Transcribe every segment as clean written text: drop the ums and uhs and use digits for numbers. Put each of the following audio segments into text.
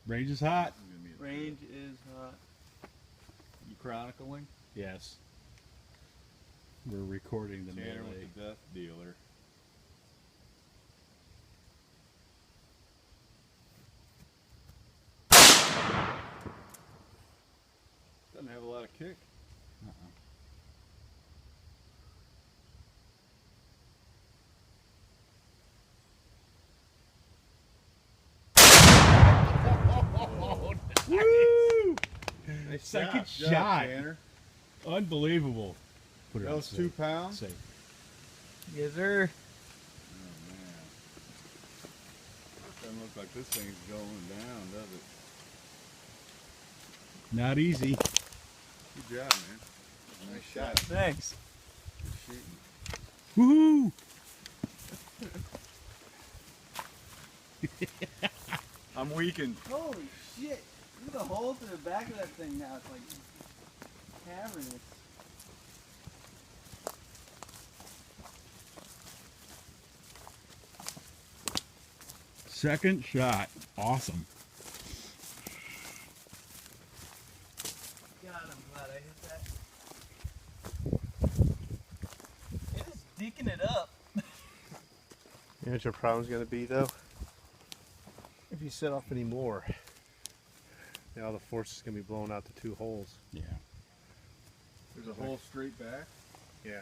Range is hot. Range is hot. You chronicling? Yes. We're recording the Tanner melee. with the death dealer. Doesn't have a lot of kick. Woo! Nice Second job, shot. Tanner. Unbelievable. Put it That on was safe. 2 pounds? Safe. Yes, sir. Oh, man. Doesn't look like this thing's going down, does it? Not easy. Good job, man. Nice shot. Thanks. Good shooting. Woohoo! I'm weakened. Holy shit. Look at the hole through the back of that thing now. It's like cavernous. Second shot. Awesome. God, I'm glad I hit that. It is deaking it up. You know what your problem's going to be, though? If you set off any more, now the force is going to be blowing out the 2 holes. Yeah. There's a hole straight back. Yeah.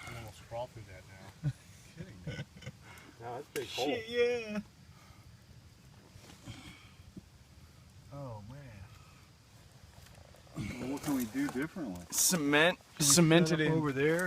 I'm almost crawl through that now. Kidding me. No, that's a big hole. Shit, yeah. Oh, man. Well, what can we do differently? Cemented Set up in. over there.